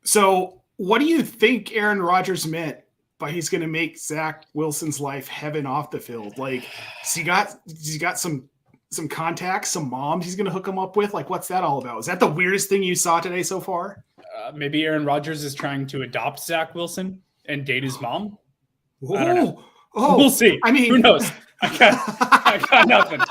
So what do you think Aaron Rodgers meant by he's going to make Zach Wilson's life heaven off the field? Like, he got some contacts, some moms he's going to hook him up with? Like, what's that all about? Is that the weirdest thing you saw today so far? Maybe Aaron Rodgers is trying to adopt Zach Wilson and date his mom. Whoa. I don't know. Oh, we'll see. I mean, who knows? I got nothing.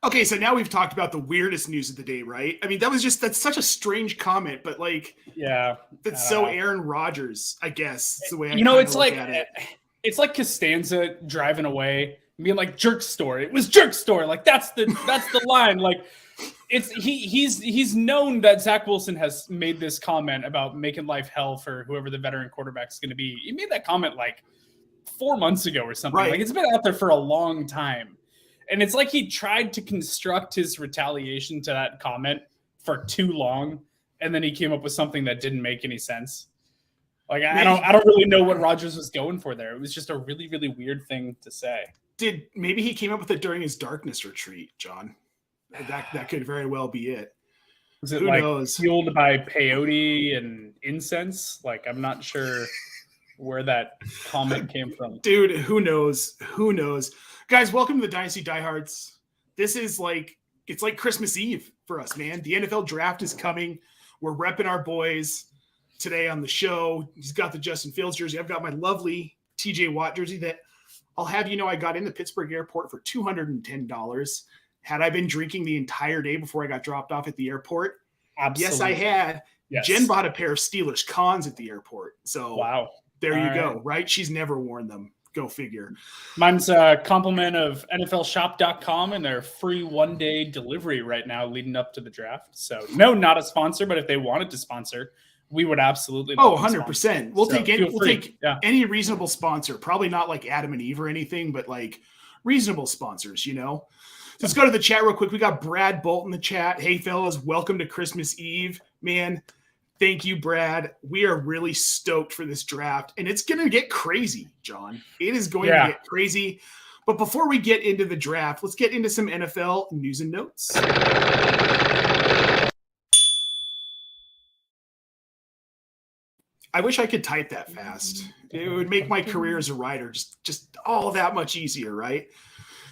Okay, so now we've talked about the weirdest news of the day, right? I mean, that's such a strange comment, but like, yeah, that's so Aaron Rodgers, I guess. It's the way it's like it's like Costanza driving away and being like jerk store. It was jerk store. Like that's the line. Like he's known that Zach Wilson has made this comment about making life hell for whoever the veteran quarterback is going to be. He made that comment like 4 months ago or something. Right. Like it's been out there for a long time. And it's like he tried to construct his retaliation to that comment for too long, and then he came up with something that didn't make any sense. Like I don't really know what Rodgers was going for there. It was just a really, really weird thing to say. Maybe he came up with it during his darkness retreat, John? That could very well be it. Was it like fueled by peyote and incense? Like I'm not sure where that comment came from. Dude, who knows? Who knows? Guys, welcome to the Dynasty Diehards. This is it's like Christmas Eve for us, man. The NFL draft is coming. We're repping our boys today on the show. He's got the Justin Fields jersey. I've got my lovely TJ Watt jersey that I'll have you know I got in the Pittsburgh airport for $210. Had I been drinking the entire day before I got dropped off at the airport? Absolutely. Yes, I had. Yes. Jen bought a pair of Steelers cons at the airport. So wow. There you go, right? She's never worn them. Go figure. Mine's a compliment of NFLshop.com and their free one-day delivery right now leading up to the draft. So, no, not a sponsor, but if they wanted to sponsor, we would absolutely love 100%. We'll take any reasonable sponsor. Probably not like Adam and Eve or anything, but like reasonable sponsors, you know? Let's go to the chat real quick. We got Brad Bolt in the chat. Hey, fellas, welcome to Christmas Eve. Man, thank you, Brad. We are really stoked for this draft, and it's going to get crazy, John. It is going to get crazy. But before we get into the draft, let's get into some NFL news and notes. I wish I could type that fast. It would make my career as a writer just all that much easier, right?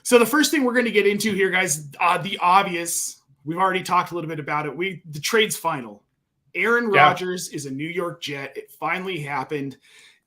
So the first thing we're going to get into here, guys, the obvious. We've already talked a little bit about it. The trade's final. Aaron Rodgers is a New York Jet. It finally happened.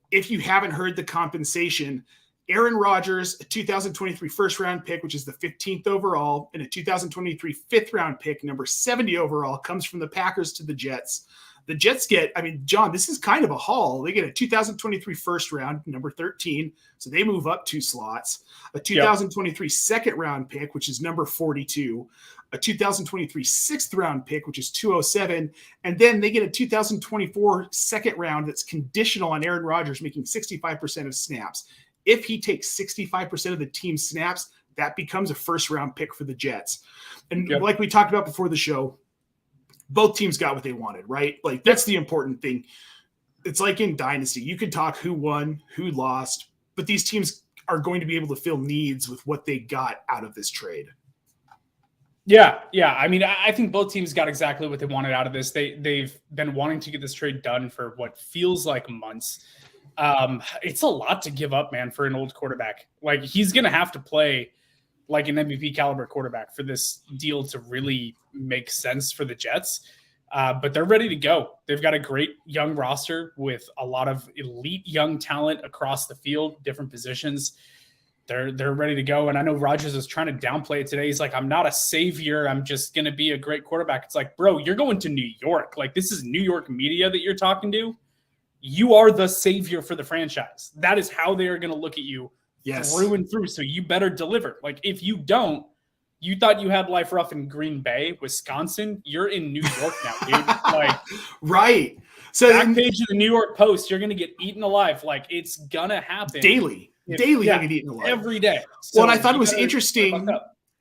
If you haven't heard the compensation, Aaron Rodgers, a 2023 first-round pick, which is the 15th overall, and a 2023 fifth-round pick, number 70 overall, comes from the Packers to the Jets. The Jets get, John, this is kind of a haul. They get a 2023 first-round, number 13, so they move up 2 slots. A 2023 second-round pick, which is number 42. A 2023 sixth-round pick, which is 207. And then they get a 2024 second round that's conditional on Aaron Rodgers making 65% of snaps. If he takes 65% of the team's snaps, that becomes a first-round pick for the Jets. And like we talked about before the show, both teams got what they wanted, right? Like, that's the important thing. It's like in Dynasty. You can talk who won, who lost, but these teams are going to be able to fill needs with what they got out of this trade. Yeah. I think both teams got exactly what they wanted out of this. They've been wanting to get this trade done for what feels like months. It's a lot to give up, man, for an old quarterback. Like, he's going to have to play like an MVP caliber quarterback for this deal to really make sense for the Jets. But they're ready to go. They've got a great young roster with a lot of elite young talent across the field, different positions. They're ready to go. And I know Rodgers is trying to downplay it today. He's like, I'm not a savior. I'm just going to be a great quarterback. It's like, bro, you're going to New York. Like, this is New York media that you're talking to. You are the savior for the franchise. That is how they are going to look at you through and through. So you better deliver. Like, if you don't, you thought you had life rough in Green Bay, Wisconsin. You're in New York now, dude. Like, right. So back page of the New York Post, you're going to get eaten alive. Like, it's going to happen. Daily. Daily you get eaten alive. Every day. So well, and I thought it was interesting.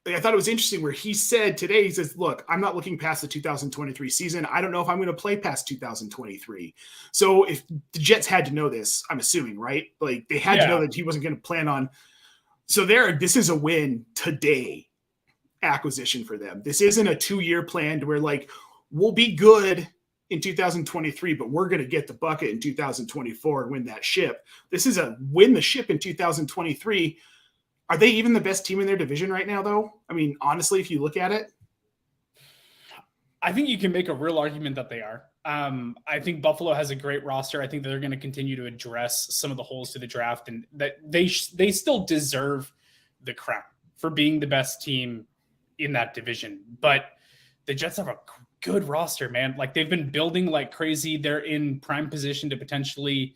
I thought it was interesting where he said today, he says, look, I'm not looking past the 2023 season. I don't know if I'm going to play past 2023. So if the Jets had to know this, I'm assuming, right? Like they had to know that he wasn't going to plan on. So this is a win today acquisition for them. This isn't a 2-year plan to where like, we'll be good in 2023, but we're going to get the bucket in 2024 and win that ship. This is a win the ship in 2023. Are they even the best team in their division right now, though? I mean, honestly, if you look at it. I think you can make a real argument that they are. I think Buffalo has a great roster. I think they're going to continue to address some of the holes to the draft, and that they still deserve the crown for being the best team in that division. But the Jets have a good roster, man. Like they've been building like crazy. They're in prime position to potentially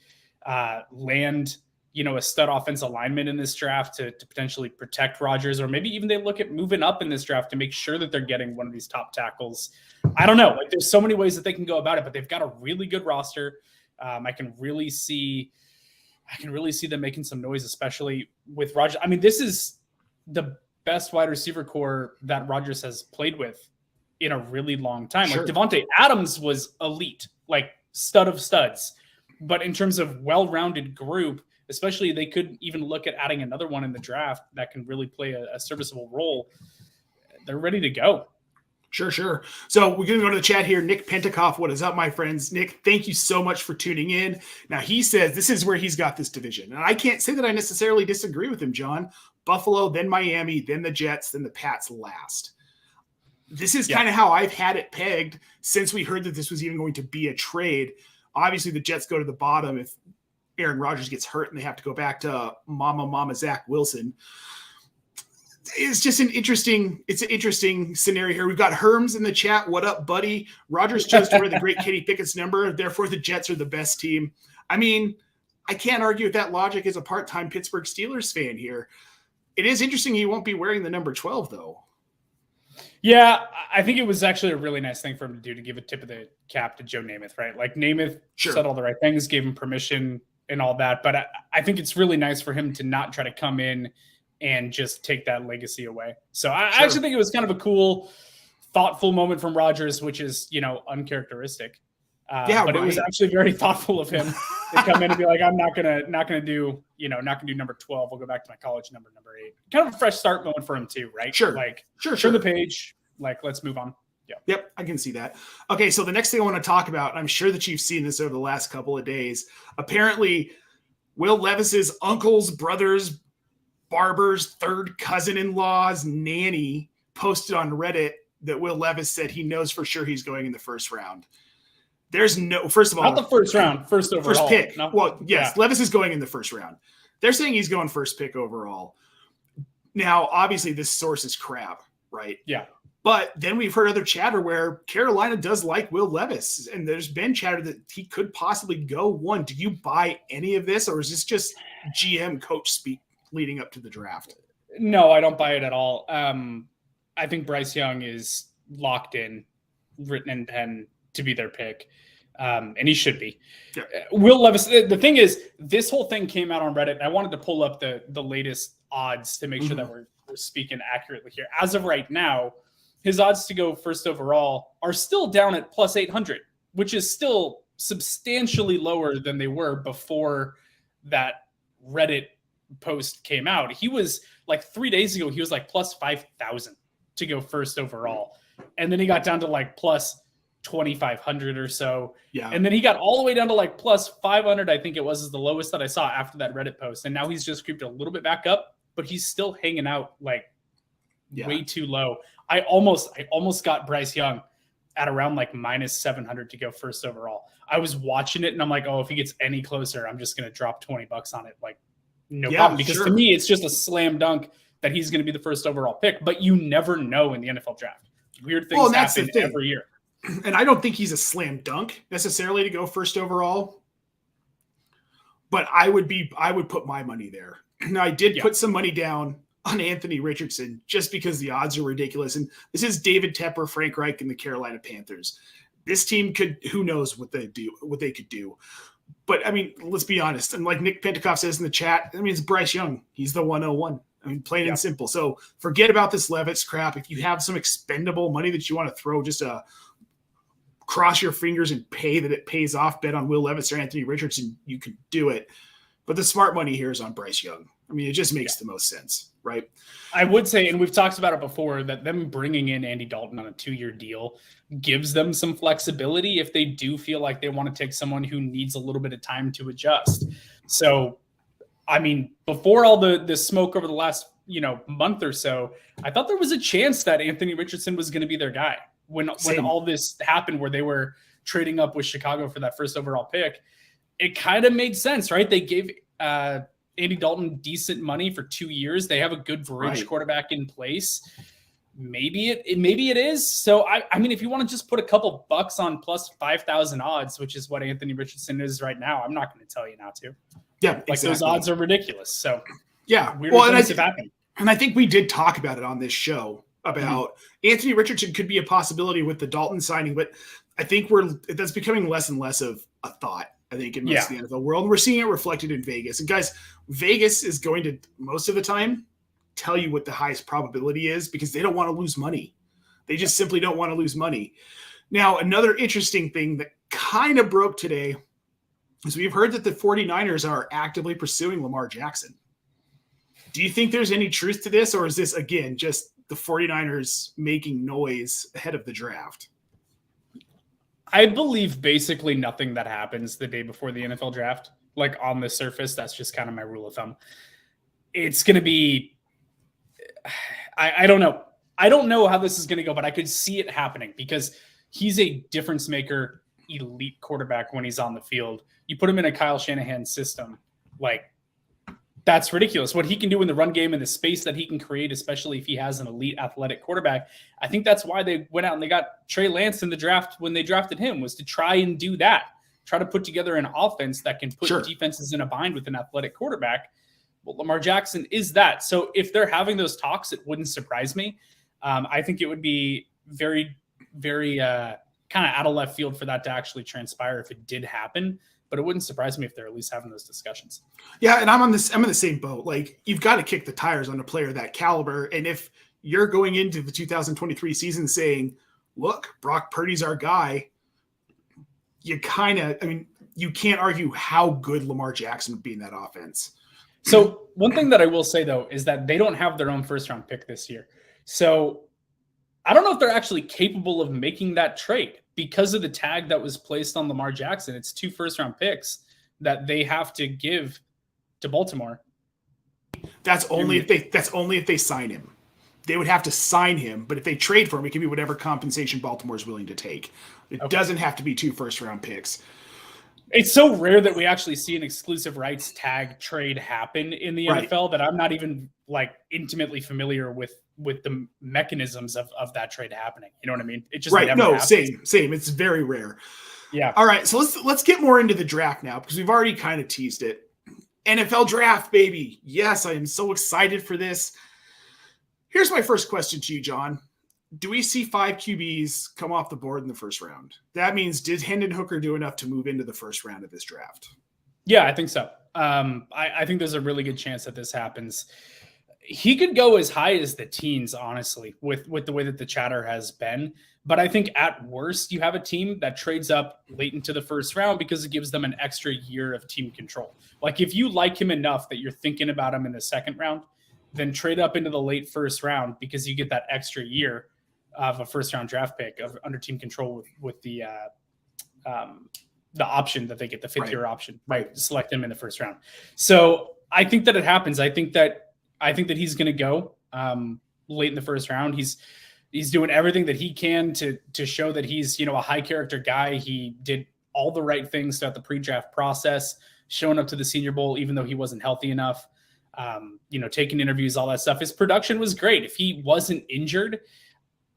land a stud offensive lineman in this draft to potentially protect Rodgers, or maybe even they look at moving up in this draft to make sure that they're getting one of these top tackles. I don't know. Like there's so many ways that they can go about it, but they've got a really good roster. I can really see them making some noise, especially with Rodgers. I mean, this is the best wide receiver core that Rodgers has played with in a really long time. Sure. Like Devontae Adams was elite, like stud of studs. But in terms of well-rounded group, especially they could even look at adding another one in the draft that can really play a serviceable role. They're ready to go. Sure. So we're going to go to the chat here. Nick Pentecoff, what is up, my friends? Nick, thank you so much for tuning in. Now, he says this is where he's got this division. And I can't say that I necessarily disagree with him, John. Buffalo, then Miami, then the Jets, then the Pats last. This is kind of how I've had it pegged since we heard that this was even going to be a trade. Obviously, the Jets go to the bottom if Aaron Rodgers gets hurt and they have to go back to Mama Zach Wilson. It's just an interesting scenario here. We've got Herms in the chat. What up, buddy? Rodgers chose to wear the great Kenny Pickett's number. Therefore, the Jets are the best team. I mean, I can't argue with that logic as a part-time Pittsburgh Steelers fan here. It is interesting he won't be wearing the number 12, though. Yeah, I think it was actually a really nice thing for him to do, to give a tip of the cap to Joe Namath, right? Like Namath said all the right things, gave him permission and all that. But I think it's really nice for him to not try to come in and just take that legacy away. So I actually think it was kind of a cool, thoughtful moment from Rodgers, which is, uncharacteristic. But right. It was actually very thoughtful of him to come in and be like, I'm not gonna do number 12. We'll go back to my college number 8. Kind of a fresh start moment for him too, right? Sure. Turn the page. Like, let's move on. Yep, I can see that. Okay, so the next thing I want to talk about, and I'm sure that you've seen this over the last couple of days. Apparently, Will Levis's uncle's brother's barber's third cousin-in-law's nanny posted on Reddit that Will Levis said he knows for sure he's going in the first round. There's no, first of all, not the first round, first overall. First pick. No. Well, yes, Levis is going in the first round. They're saying he's going first pick overall. Now, obviously, this source is crap, right? Yeah. But then we've heard other chatter where Carolina does like Will Levis, and there's been chatter that he could possibly go one. Do you buy any of this, or is this just GM coach speak leading up to the draft? No, I don't buy it at all. I think Bryce Young is locked in, written in pen to be their pick, and he should be. Yeah. Will Levis, the thing is, this whole thing came out on Reddit, and I wanted to pull up the latest odds to make sure that we're speaking accurately here. As of right now, his odds to go first overall are still down at plus 800, which is still substantially lower than they were before that Reddit post came out. He was like 3 days ago, he was like plus 5,000 to go first overall. And then he got down to like plus 2,500 or so. Yeah. And then he got all the way down to like plus 500, I think it was, is the lowest that I saw after that Reddit post. And now he's just creeped a little bit back up, but he's still hanging out like way too low. I almost got Bryce Young at around like minus 700 to go first overall. I was watching it and I'm like, oh, if he gets any closer, I'm just going to drop $20 on it. Like, no problem. Because to me, it's just a slam dunk that he's going to be the first overall pick, but you never know in the NFL draft. Weird things happen every year. And I don't think he's a slam dunk necessarily to go first overall, but I would put my money there. Now, I did put some money down on Anthony Richardson just because the odds are ridiculous. And this is David Tepper, Frank Reich, and the Carolina Panthers. This team who knows what they could do. But I mean, let's be honest. And like Nick Pentecoff says in the chat, I mean, it's Bryce Young. He's the 101. I mean, plain and simple. So forget about this Levis crap. If you have some expendable money that you want to throw, just cross your fingers and pay that it pays off, bet on Will Levis or Anthony Richardson, you can do it. But the smart money here is on Bryce Young. I mean, it just makes the most sense, right? I would say, and we've talked about it before, that them bringing in Andy Dalton on a 2-year deal gives them some flexibility if they do feel like they want to take someone who needs a little bit of time to adjust. So, I mean, before all the smoke over the last, month or so, I thought there was a chance that Anthony Richardson was going to be their guy. When all this happened, where they were trading up with Chicago for that first overall pick, it kind of made sense, right? They gave Andy Dalton decent money for 2 years. They have a good bridge quarterback in place. Maybe it is. So I mean, if you want to just put a couple bucks on plus 5,000 odds, which is what Anthony Richardson is right now, I'm not going to tell you not to. Yeah, like those odds are ridiculous. So yeah, and I think we did talk about it on this show about Anthony Richardson could be a possibility with the Dalton signing, but I think that's becoming less and less of a thought. I think in most of the NFL world, we're seeing it reflected in Vegas. And guys, Vegas is going to most of the time tell you what the highest probability is because they don't want to lose money. They just simply don't want to lose money. Now, another interesting thing that kind of broke today is we've heard that the 49ers are actively pursuing Lamar Jackson. Do you think there's any truth to this, or is this, again, just the 49ers making noise ahead of the draft? I believe basically nothing that happens the day before the NFL draft, like on the surface, that's just kind of my rule of thumb. It's going to be, I don't know. I don't know how this is going to go, but I could see it happening because he's a difference maker, elite quarterback when he's on the field. You put him in a Kyle Shanahan system, like that's ridiculous. What he can do in the run game and the space that he can create, especially if he has an elite athletic quarterback. I think that's why they went out and they got Trey Lance in the draft when they drafted him, was to try and do that. Try to put together an offense that can put defenses in a bind with an athletic quarterback. Well, Lamar Jackson is that. So if they're having those talks, it wouldn't surprise me. I think it would be very, very kind of out of left field for that to actually transpire if it did happen. But it wouldn't surprise me if they're at least having those discussions. Yeah, and I'm in the same boat. Like, you've got to kick the tires on a player that caliber. And if you're going into the 2023 season saying, look, Brock Purdy's our guy, you can't argue how good Lamar Jackson would be in that offense. So one thing that I will say, though, is that they don't have their own first-round pick this year. So I don't know if they're actually capable of making that trade. Because of the tag that was placed on Lamar Jackson, it's 2 first-round picks that they have to give to Baltimore. That's only if they sign him. They would have to sign him, but if they trade for him, it can be whatever compensation Baltimore is willing to take. It doesn't have to be 2 first-round picks. It's so rare that we actually see an exclusive rights tag trade happen in the NFL that I'm not even intimately familiar with the mechanisms of that trade happening. You know what I mean? It just never happens. Same. It's very rare. Yeah. All right. So let's get more into the draft now because we've already kind of teased it. NFL draft, baby. Yes, I am so excited for this. Here's my first question to you, John. Do we see 5 QBs come off the board in the first round? That means, did Hendon Hooker do enough to move into the first round of this draft? Yeah, I think so. I think there's a really good chance that this happens. He could go as high as the teens, honestly, with the way that the chatter has been. But I think at worst, you have a team that trades up late into the first round because it gives them an extra year of team control. Like if you like him enough that you're thinking about him in the second round, then trade up into the late first round because you get that extra year of a first round draft pick under team control with the option that they get, the 5th year option, right? Select him in the first round. So I think that it happens. I think that he's going to go late in the first round. He's doing everything that he can to show that he's, a high character guy. He did all the right things throughout the pre-draft process, showing up to the Senior Bowl, even though he wasn't healthy enough, taking interviews, all that stuff. His production was great. If he wasn't injured,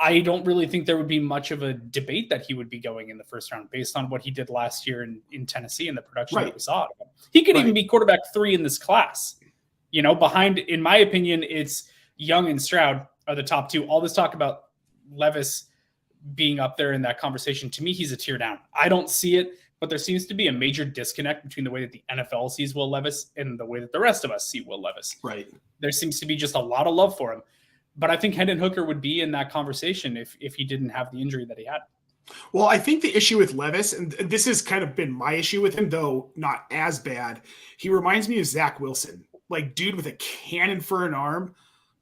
I don't really think there would be much of a debate that he would be going in the first round based on what he did last year in Tennessee and the production that we saw. He could even be quarterback 3 in this class. Behind, in my opinion, it's Young and Stroud are the top 2. All this talk about Levis being up there in that conversation, to me, he's a tier down. I don't see it, but there seems to be a major disconnect between the way that the NFL sees Will Levis and the way that the rest of us see Will Levis. Right. There seems to be just a lot of love for him. But I think Hendon Hooker would be in that conversation if he didn't have the injury that he had. Well, I think the issue with Levis, and this has kind of been my issue with him, though not as bad, he reminds me of Zach Wilson. Like, dude with a cannon for an arm,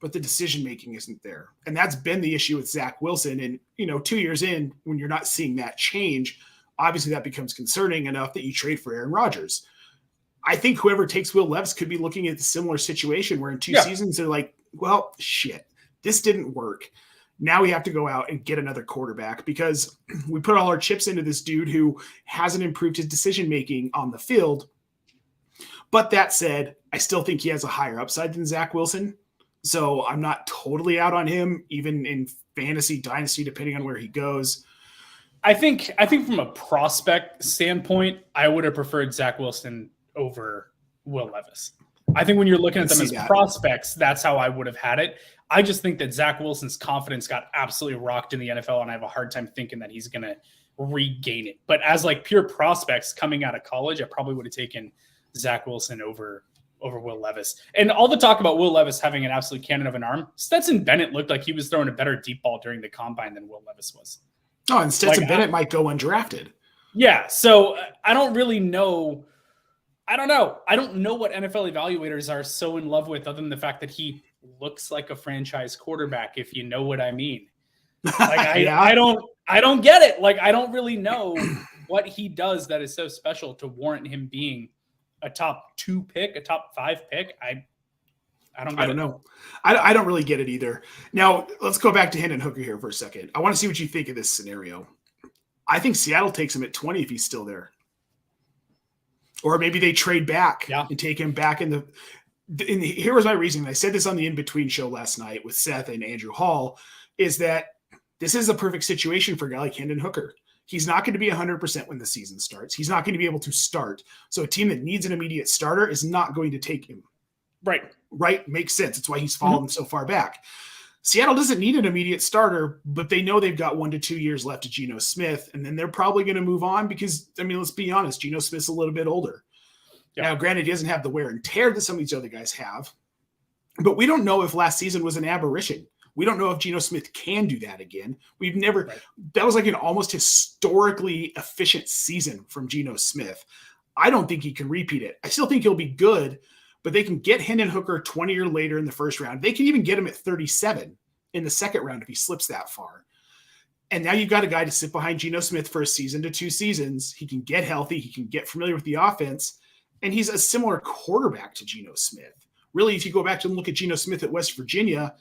but the decision-making isn't there. And that's been the issue with Zach Wilson. And, 2 years in, when you're not seeing that change, obviously that becomes concerning enough that you trade for Aaron Rodgers. I think whoever takes Will Levis could be looking at a similar situation where in 2 seasons, they're like, well, shit, this didn't work. Now we have to go out and get another quarterback because we put all our chips into this dude who hasn't improved his decision-making on the field. But that said, I still think he has a higher upside than Zach Wilson. So I'm not totally out on him, even in fantasy dynasty, depending on where he goes. I think from a prospect standpoint, I would have preferred Zach Wilson over Will Levis. I think when you're looking at them as prospects, that's how I would have had it. I just think that Zach Wilson's confidence got absolutely rocked in the NFL, and I have a hard time thinking that he's going to regain it. But as like pure prospects coming out of college, I probably would have taken Zach Wilson over Will Levis. And all the talk about Will Levis having an absolute cannon of an arm, Stetson Bennett looked like he was throwing a better deep ball during the combine than Will Levis was. Oh, and Stetson Bennett might go undrafted. Yeah, so I don't really know. I don't know. I don't know what NFL evaluators are so in love with other than the fact that he looks like a franchise quarterback, if you know what I mean. Like I don't get it. Like I don't really know what he does that is so special to warrant him being a top 2 pick, a top 5 pick. I don't know. I don't really get it either. Now let's go back to Hendon Hooker here for a second. I want to see what you think of this scenario. I think Seattle takes him at 20 if he's still there. Or maybe they trade back and take him back in here was my reasoning. I said this on the In-Between show last night with Seth and Andrew Hall, is that this is a perfect situation for a guy like Hendon Hooker. He's not going to be 100% when the season starts. He's not going to be able to start. So a team that needs an immediate starter is not going to take him. Right? Makes sense. It's why he's fallen so far back. Seattle doesn't need an immediate starter, but they know they've got 1 to 2 years left of Geno Smith, and then they're probably going to move on because, I mean, let's be honest, Geno Smith's a little bit older. Yep. Now, granted, he doesn't have the wear and tear that some of these other guys have, but we don't know if last season was an aberration. We don't know if Geno Smith can do that again. We've never that was like an almost historically efficient season from Geno Smith. I don't think he can repeat it. I still think he'll be good, but they can get Hendon Hooker 20 years later in the first round. They can even get him at 37 in the second round if he slips that far. And now you've got a guy to sit behind Geno Smith for a season to 2 seasons. He can get healthy. He can get familiar with the offense. And he's a similar quarterback to Geno Smith. Really, if you go back to look at Geno Smith at West Virginia,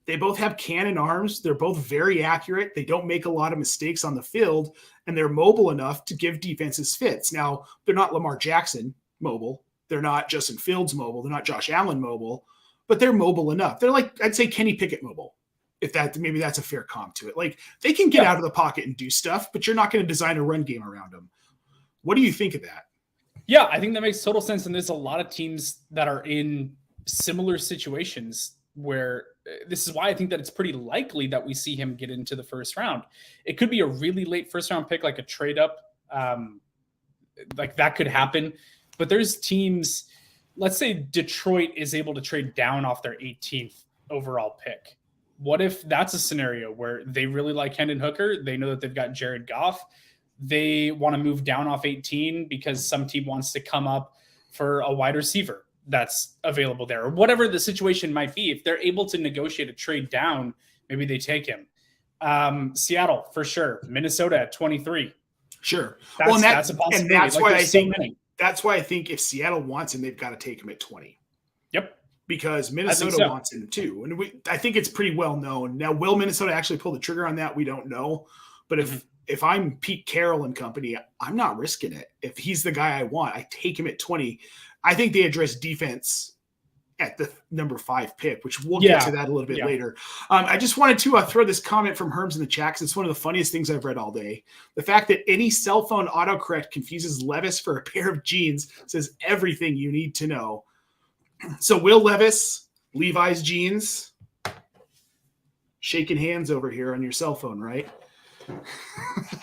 they both have cannon arms. They're both very accurate. They don't make a lot of mistakes on the field, and they're mobile enough to give defenses fits. Now, they're not Lamar Jackson mobile. They're not Justin Fields mobile. They're not Josh Allen mobile, but they're mobile enough. They're like, I'd say Kenny Pickett mobile, if that maybe that's a fair comp to it. Like they can get out of the pocket and do stuff, but you're not going to design a run game around them. What do you think of that? Yeah, I think that makes total sense. And there's a lot of teams that are in similar situations where this is why I think that it's pretty likely that we see him get into the first round. It could be a really late first round pick, like a trade up. Like that could happen. But there's teams, let's say Detroit is able to trade down off their 18th overall pick. What if that's a scenario where they really like Hendon Hooker? They know that they've got Jared Goff. They want to move down off 18 because some team wants to come up for a wide receiver that's available there, or whatever the situation might be. If they're able to negotiate a trade down, maybe they take him. Seattle, for sure. Minnesota at 23. Sure. That's a possibility. And that's like why I think many. That's why I think if Seattle wants him, they've got to take him at 20. Yep. Because Minnesota wants him too. And I think it's pretty well known. Now, will Minnesota actually pull the trigger on that? We don't know. But if I'm Pete Carroll and company, I'm not risking it. If he's the guy I want, I take him at 20. I think they address defense at the number 5 pick, which we'll get to that a little bit later. I just wanted to throw this comment from Herms in the chat because it's one of the funniest things I've read all day. The fact that any cell phone autocorrect confuses Levis for a pair of jeans says everything you need to know. So Will Levis, Levi's jeans, shaking hands over here on your cell phone, right?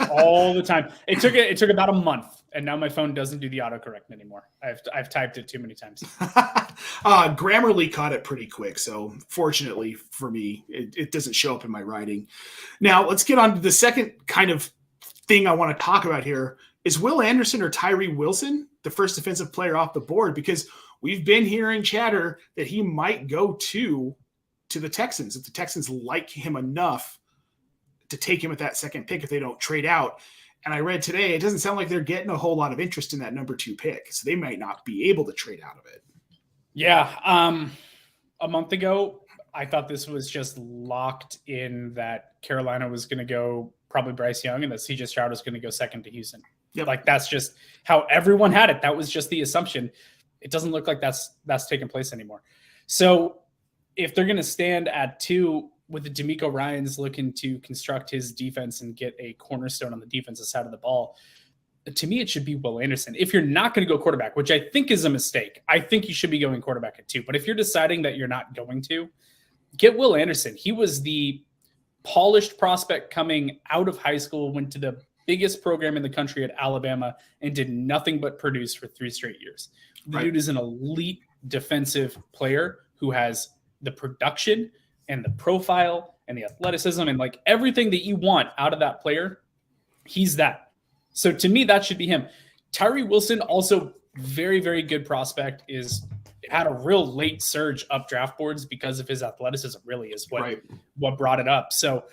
all the time. It took about a month, and now my phone doesn't do the autocorrect anymore. I've typed it too many times. Grammarly caught it pretty quick, so fortunately for me, it doesn't show up in my writing. Now let's get on to the second kind of thing I want to talk about here. Is Will Anderson or Tyree Wilson the first defensive player off the board? Because we've been hearing chatter that he might go to the Texans if the Texans like him enough to take him at that second pick if they don't trade out. And I read today, it doesn't sound like they're getting a whole lot of interest in that number 2 pick. So they might not be able to trade out of it. Yeah. A month ago, I thought this was just locked in that Carolina was going to go probably Bryce Young and that CJ Stroud was going to go second to Houston. Yep. Like that's just how everyone had it. That was just the assumption. It doesn't look like that's taking place anymore. So if they're going to stand at 2 with the DeMeco Ryans looking to construct his defense and get a cornerstone on the defensive side of the ball, to me, it should be Will Anderson. If you're not going to go quarterback, which I think is a mistake, I think you should be going quarterback at 2. But if you're deciding that you're not going to, get Will Anderson. He was the polished prospect coming out of high school, went to the biggest program in the country at Alabama, and did nothing but produce for 3 straight years. The dude is an elite defensive player who has the production and the profile and the athleticism and like everything that you want out of that player. He's that. So to me, that should be him. Tyree Wilson, also very, very good prospect, had a real late surge up draft boards because of his athleticism, really is what brought it up. So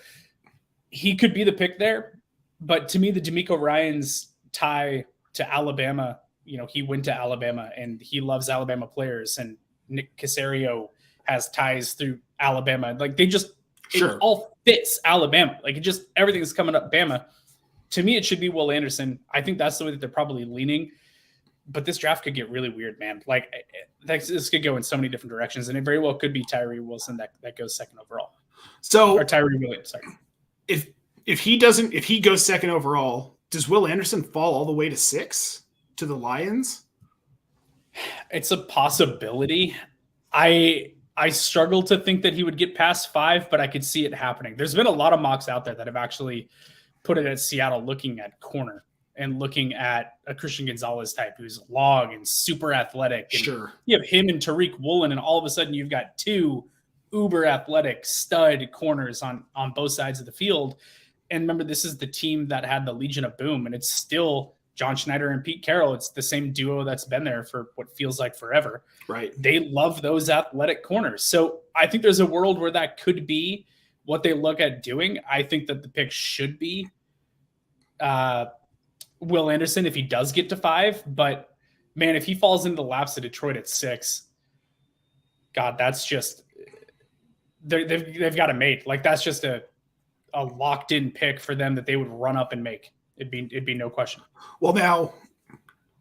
he could be the pick there. But to me, the DeMeco Ryans tie to Alabama, he went to Alabama and he loves Alabama players, and Nick Caserio has ties through Alabama. Like it all fits Alabama. Like everything is coming up Bama. To me, it should be Will Anderson. I think that's the way that they're probably leaning. But this draft could get really weird, man. Like this could go in so many different directions, and it very well could be Tyree Wilson that goes second overall. So or Tyree Williams, sorry. If he goes second overall, does Will Anderson fall all the way to 6 to the Lions? It's a possibility. I struggle to think that he would get past 5, but I could see it happening. There's been a lot of mocks out there that have actually put it at Seattle looking at corner and looking at a Christian Gonzalez type who's long and super athletic. And sure. You have him and Tariq Woolen, and all of a sudden you've got 2 uber athletic stud corners on both sides of the field. And remember, this is the team that had the Legion of Boom, and it's still John Schneider and Pete Carroll. It's the same duo that's been there for what feels like forever. Right. They love those athletic corners. So I think there's a world where that could be what they look at doing. I think that the pick should be Will Anderson if he does get to 5. But, man, if he falls into the laps of Detroit at 6, God, that's just they've got it made. Like that's just a locked-in pick for them that they would run up and make. It'd be no question. Well, now,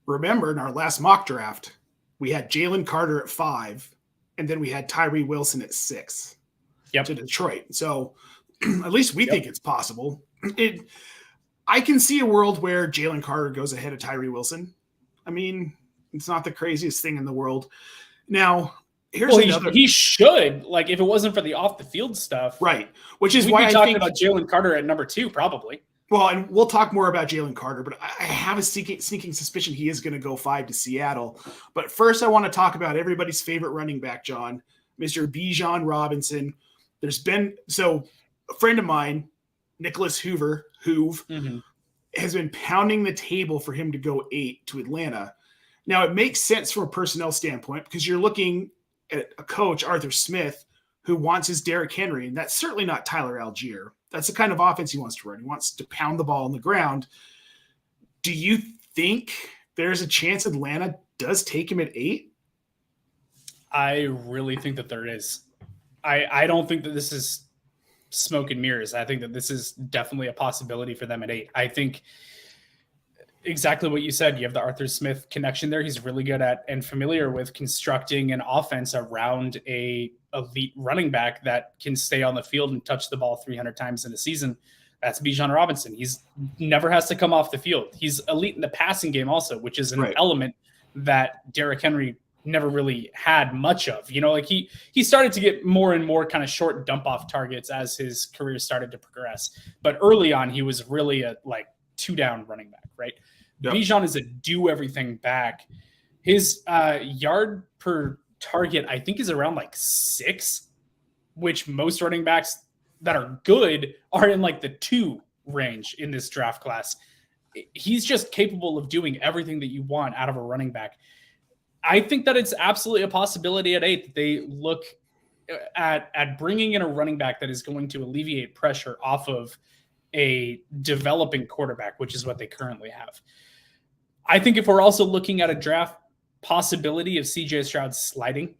remember in our last mock draft, we had Jalen Carter at 5, and then we had Tyree Wilson at 6 to Detroit. So at least we think it's possible. I can see a world where Jalen Carter goes ahead of Tyree Wilson. I mean, it's not the craziest thing in the world. Now, here's another. He should, like, if it wasn't for the off the field stuff, right? Which is we'd why be I talking think about Jalen Carter at number 2, probably. Well, and we'll talk more about Jalen Carter, but I have a sneaking suspicion he is going to go 5 to Seattle. But first, I want to talk about everybody's favorite running back, John, Mr. Bijan Robinson. There's been a friend of mine, Nicholas Hoove, has been pounding the table for him to go 8 to Atlanta. Now, it makes sense from a personnel standpoint because you're looking at a coach, Arthur Smith, who wants his Derrick Henry, and that's certainly not Tyler Algier. That's the kind of offense he wants to run. He wants to pound the ball on the ground. Do you think there's a chance Atlanta does take him at 8? I really think that there is. I don't think that this is smoke and mirrors. I think that this is definitely a possibility for them at 8. I think exactly what you said. You have the Arthur Smith connection there. He's really good at and familiar with constructing an offense around a elite running back that can stay on the field and touch the ball 300 times in a season. That's Bijan Robinson. He's never has to come off the field. He's elite in the passing game also, which is an element that Derrick Henry never really had much of. Like he started to get more and more kind of short dump off targets as his career started to progress. But early on, he was really a like 2-down running back, right? Yep. Bijan is a do everything back. His yard per target, I think, is around like 6, which most running backs that are good are in like the 2 range in this draft class. He's just capable of doing everything that you want out of a running back. I think that it's absolutely a possibility at 8 that they look at bringing in a running back that is going to alleviate pressure off of a developing quarterback, which is what they currently have. I think if we're also looking at a draft possibility of CJ Stroud sliding,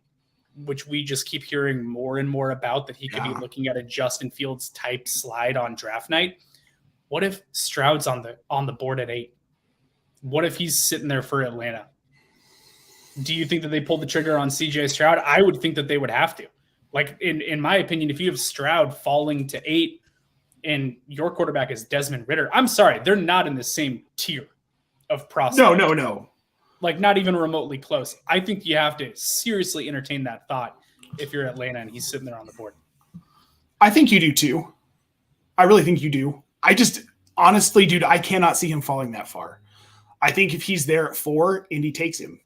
which we just keep hearing more and more about, that he could be looking at a Justin Fields type slide on draft night. What if Stroud's on the board at 8? What if he's sitting there for Atlanta? Do you think that they pulled the trigger on CJ Stroud? I would think that they would have to. Like, in my opinion, if you have Stroud falling to 8 and your quarterback is Desmond Ridder, I'm sorry, they're not in the same tier of prospect. No. Like, not even remotely close. I think you have to seriously entertain that thought if you're Atlanta and he's sitting there on the board. I think you do too. I really think you do. I just, honestly, dude, I cannot see him falling that far. I think if he's there at 4, Indy takes him.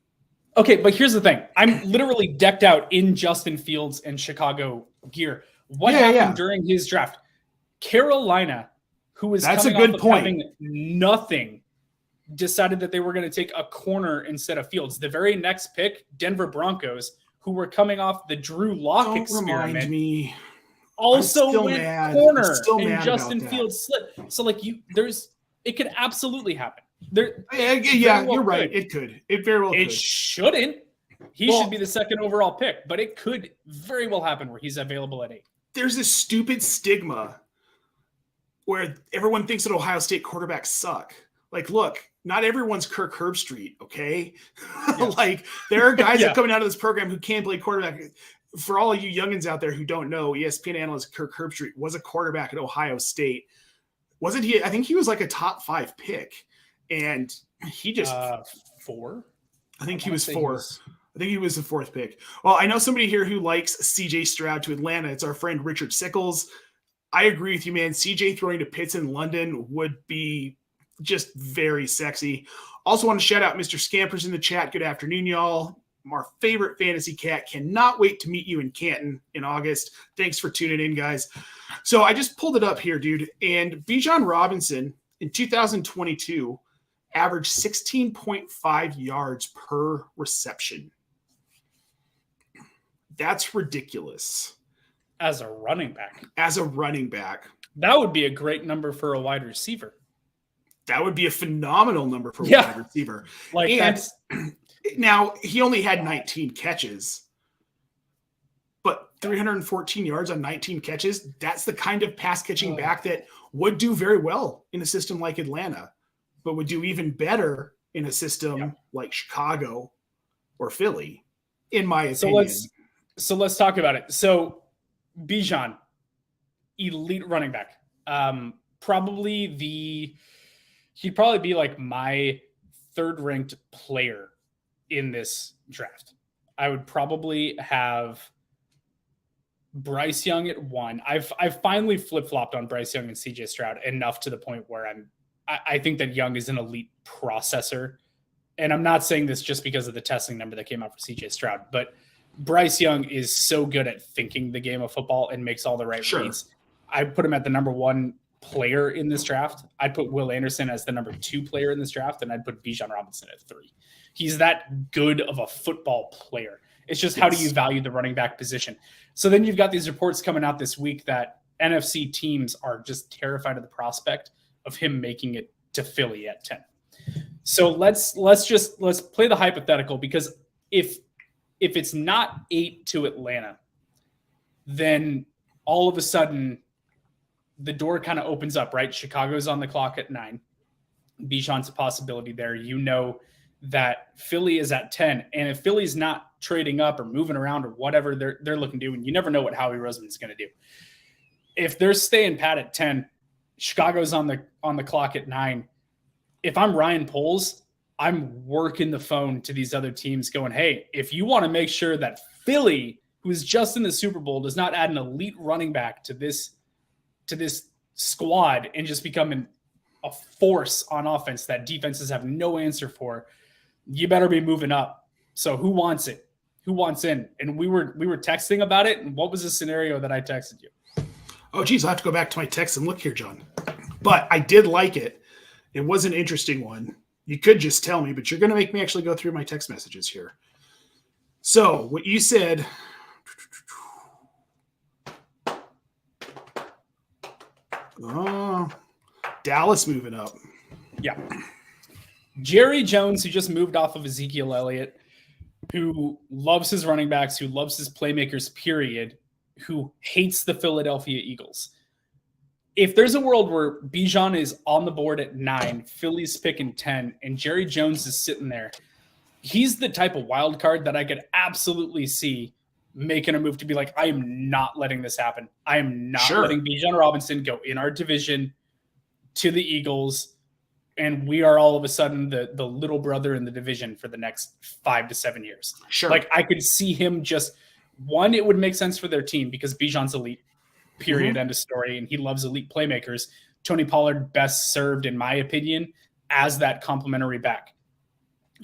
Okay, but here's the thing. I'm literally decked out in Justin Fields and Chicago gear. What happened during his draft? Carolina, who was coming off of having nothing, decided that they were going to take a corner instead of Fields. The very next pick, Denver Broncos, who were coming off the Drew Lock experiment, remind me. also went corner, and Justin Fields slipped. So, like, it could absolutely happen. You're right. It could. It very well could. It shouldn't. He should be the second overall pick, but it could very well happen where he's available at 8. There's this stupid stigma where everyone thinks that Ohio State quarterbacks suck. Like, look, not everyone's Kirk Herbstreit, okay? Yes. Like, there are guys that are coming out of this program who can't play quarterback. For all of you youngins out there who don't know, ESPN analyst Kirk Herbstreit was a quarterback at Ohio State. Wasn't he? I think he was like a top 5 pick. And he just 4. I think he was 4. I think he was the 4th pick. Well, I know somebody here who likes CJ Stroud to Atlanta. It's our friend Richard Sickles. I agree with you, man. CJ throwing to Pitts in London would be just very sexy. Also want to shout out Mr. Scampers in the chat. Good afternoon, y'all. Our favorite fantasy cat. Cannot wait to meet you in Canton in August. Thanks for tuning in, guys. So I just pulled it up here, dude. And Bijan Robinson in 2022 averaged 16.5 yards per reception. That's ridiculous. As a running back. That would be a great number for a wide receiver. That would be a phenomenal number for a wide receiver. Now, he only had 19 catches. But 314 yards on 19 catches, that's the kind of pass-catching back that would do very well in a system like Atlanta, but would do even better in a system like Chicago or Philly, in my opinion. So let's talk about it. So Bijan, elite running back. He'd probably be like my 3rd-ranked player in this draft. I would probably have Bryce Young at 1. I've finally flip-flopped on Bryce Young and CJ Stroud enough to the point where I think that Young is an elite processor. And I'm not saying this just because of the testing number that came out for CJ Stroud, but Bryce Young is so good at thinking the game of football and makes all the right reads. I put him at the number 1 player in this draft. I'd put Will Anderson as the number 2 player in this draft, and I'd put Bijan Robinson at 3. He's that good of a football player. It's just how do you value the running back position? So then you've got these reports coming out this week that NFC teams are just terrified of the prospect of him making it to Philly at 10. So let's play the hypothetical, because if it's not 8 to Atlanta, then all of a sudden the door kind of opens up, right? Chicago's on the clock at 9. Bijan's a possibility there. You know that Philly is at 10. And if Philly's not trading up or moving around or whatever they're looking to do, and you never know what Howie Roseman's going to do. If they're staying pat at 10, Chicago's on the clock at 9. If I'm Ryan Poles, I'm working the phone to these other teams going, hey, if you want to make sure that Philly, who is just in the Super Bowl, does not add an elite running back to this squad and just become a force on offense that defenses have no answer for, you better be moving up. So who wants it? Who wants in? And we were texting about it. And what was the scenario that I texted you? Oh, geez, I'll have to go back to my text and look here, John. But I did like it. It was an interesting one. You could just tell me, but you're going to make me actually go through my text messages here. So what you said, Dallas moving up. Yeah. Jerry Jones, who just moved off of Ezekiel Elliott, who loves his running backs, who loves his playmakers, period, who hates the Philadelphia Eagles. If there's a world where Bijan is on the board at 9, Philly's picking 10, and Jerry Jones is sitting there, he's the type of wild card that I could absolutely see making a move to be like, I am not letting this happen. I am not letting Bijan Robinson go in our division to the Eagles, and we are all of a sudden the little brother in the division for the next 5 to 7 years. Sure. Like, I could see him just, one, it would make sense for their team because Bijan's elite, period, end of story, and he loves elite playmakers. Tony Pollard best served, in my opinion, as that complementary back.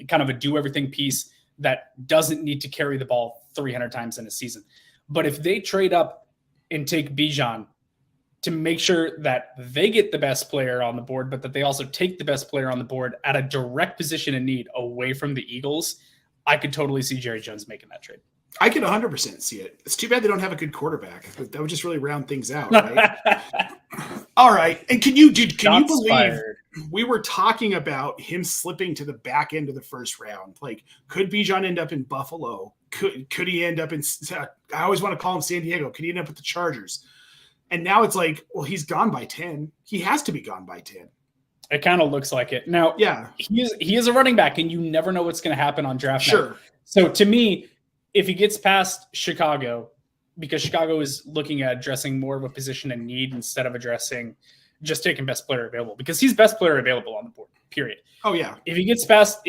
Kind of a do-everything piece that doesn't need to carry the ball 300 times in a season. But if they trade up and take Bijan to make sure that they get the best player on the board, but that they also take the best player on the board at a direct position in need away from the Eagles, I could totally see Jerry Jones making that trade. I could 100% see it. It's too bad they don't have a good quarterback. That would just really round things out, right? All right. And can you believe we were talking about him slipping to the back end of the first round? Like, could Bijan end up in Buffalo? Could he end up in – I always want to call him San Diego. Could he end up with the Chargers? And now it's like, well, he's gone by 10. He has to be gone by 10. It kind of looks like it. Now, yeah, he is a running back, and you never know what's going to happen on draft night. So to me, if he gets past Chicago, because Chicago is looking at addressing more of a position in need instead of addressing just taking best player available, because he's best player available on the board, period. Oh yeah. If he gets past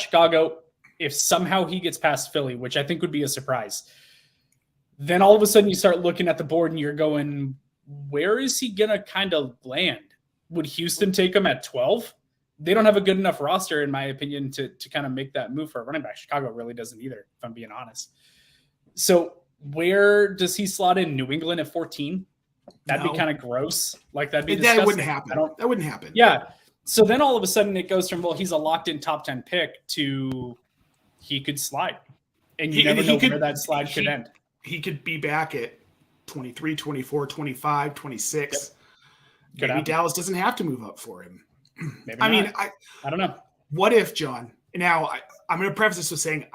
Chicago, if somehow he gets past Philly, which I think would be a surprise, then all of a sudden you start looking at the board and you're going, where is he going to kind of land? Would Houston take him at 12? They don't have a good enough roster, in my opinion, to kind of make that move for a running back. Chicago really doesn't either, if I'm being honest. So where does he slot in? New England at 14? That'd be kind of gross. Like, that'd be disgusting. That wouldn't happen. That wouldn't happen. Yeah. So then all of a sudden it goes from, well, he's a locked-in top 10 pick to he could slide. And you never know where that slide could end. He could be back at 23, 24, 25, 26. Yep. Maybe Dallas doesn't have to move up for him. Maybe I not. mean, I don't know. What if, John? Now, I'm going to preface this with saying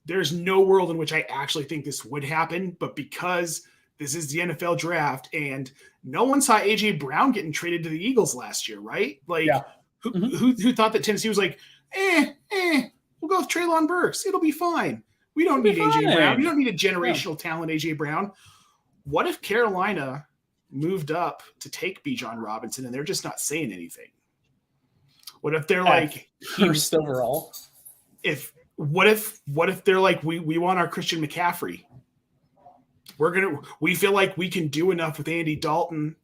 there's no world in which I actually think this would happen, but because this is the NFL draft and no one saw A.J. Brown getting traded to the Eagles last year, right? Like, who thought that Tennessee was like, we'll go with Treylon Burks. It'll be fine. We don't need A.J. Brown. We don't need a generational talent, A.J. Brown. What if Carolina moved up to take Bijan Robinson and they're just not saying anything? What if they're like first overall? What if they're like, we want our Christian McCaffrey. We feel like we can do enough with Andy Dalton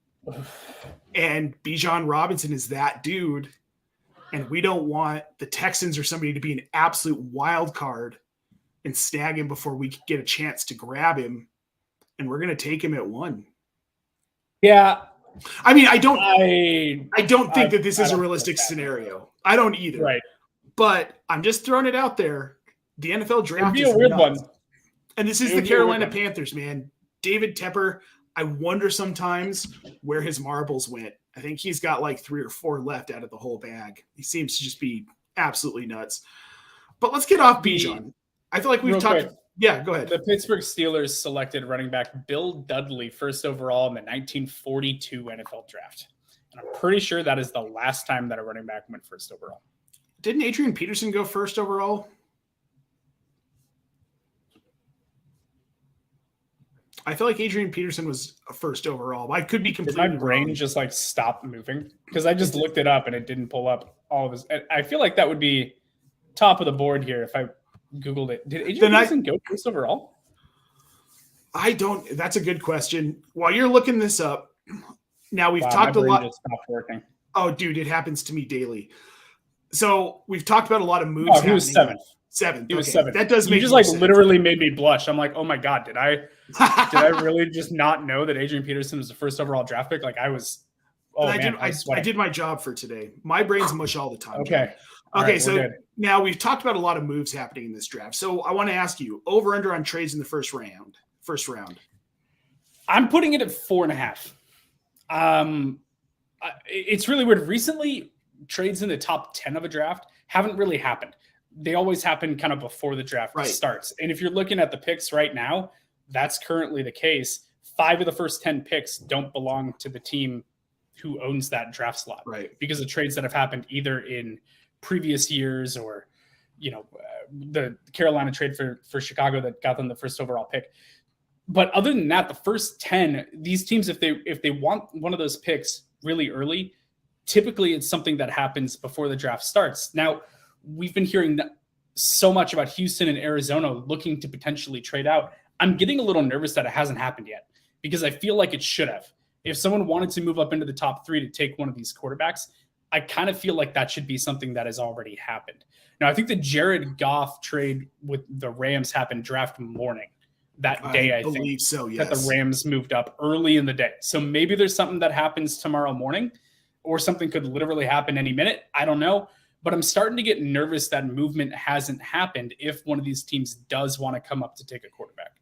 and Bijan Robinson is that dude. And we don't want the Texans or somebody to be an absolute wild card and snag him before we get a chance to grab him. And we're going to take him at 1. Yeah. I mean, I don't think that this is a realistic scenario. I don't either. Right. But I'm just throwing it out there. The NFL draft is a weird one. And this is the Carolina Panthers, man. David Tepper, I wonder sometimes where his marbles went. I think he's got like 3 or 4 left out of the whole bag. He seems to just be absolutely nuts. But let's get off Bijan. I feel like we've talked. Quick. Yeah, go ahead. The Pittsburgh Steelers selected running back Bill Dudley first overall in the 1942 NFL draft. And I'm pretty sure that is the last time that a running back went first overall. Didn't Adrian Peterson go first overall? I feel like Adrian Peterson was a first overall. I could be Did completely my brain wrong. just like stop moving? Because I just looked it up and it didn't pull up all of his. I feel like that would be top of the board here if I Googled it. Did Adrian Peterson go first overall? I don't. That's a good question. While you're looking this up, now we've talked my a brain lot. Just stopped working. Oh, dude, it happens to me daily. So we've talked about a lot of moves. Oh, he was seventh. Seventh. He was seventh. That does make just like sense. literally made me blush. I'm like, oh my god, did I really just not know that Adrian Peterson was the first overall draft pick? Like I was. Oh man, I did my job for today. My brain's mush all the time. Okay. Okay, right, so now we've talked about a lot of moves happening in this draft. So I want to ask you, over under on trades in the first round. I'm putting it at 4.5. It's really weird. Recently, trades in the top 10 of a draft haven't really happened. They always happen kind of before the draft starts. And if you're looking at the picks right now, that's currently the case. 5 of the first 10 picks don't belong to the team who owns that draft slot, right? Because of trades that have happened either in previous years or, the Carolina trade for Chicago that got them the first overall pick. But other than that, the first 10, these teams, if they want one of those picks really early, typically it's something that happens before the draft starts. Now, we've been hearing so much about Houston and Arizona looking to potentially trade out. I'm getting a little nervous that it hasn't happened yet because I feel like it should have. If someone wanted to move up into the top 3 to take one of these quarterbacks, I kind of feel like that should be something that has already happened. Now, I think the Jared Goff trade with the Rams happened draft morning. That day, I think so, yes. That the Rams moved up early in the day. So maybe there's something that happens tomorrow morning or something could literally happen any minute. I don't know. But I'm starting to get nervous that movement hasn't happened if one of these teams does want to come up to take a quarterback.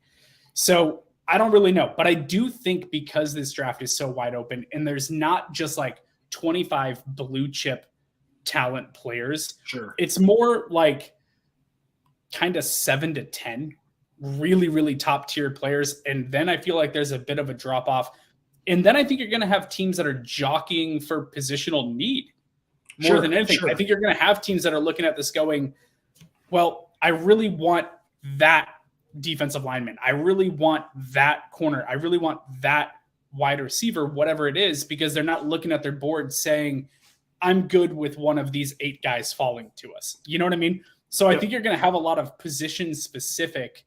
So I don't really know. But I do think because this draft is so wide open and there's not just like 25 blue chip talent players. Sure. It's more like kind of 7 to 10 really, really top tier players. And then I feel like there's a bit of a drop off. And then I think you're going to have teams that are jockeying for positional need more than anything. Sure. I think you're going to have teams that are looking at this going, well, I really want that defensive lineman. I really want that corner. I really want that wide receiver, whatever it is, because they're not looking at their board saying, I'm good with one of these 8 guys falling to us. You know what I mean? So I think you're going to have a lot of position specific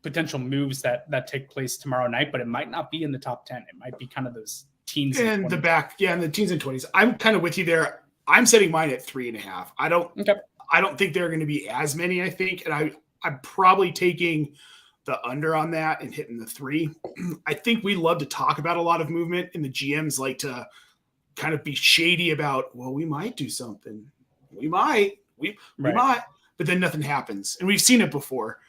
potential moves that take place tomorrow night, but it might not be in the top 10. It might be kind of those teens and the back. Yeah. And the teens and 20s. I'm kind of with you there. I'm setting mine at 3.5. I don't think there are going to be as many, I think. And I'm probably taking the under on that and hitting the 3. I think we love to talk about a lot of movement, and the GMs like to kind of be shady about, well, we might do something. We might, but then nothing happens. And we've seen it before.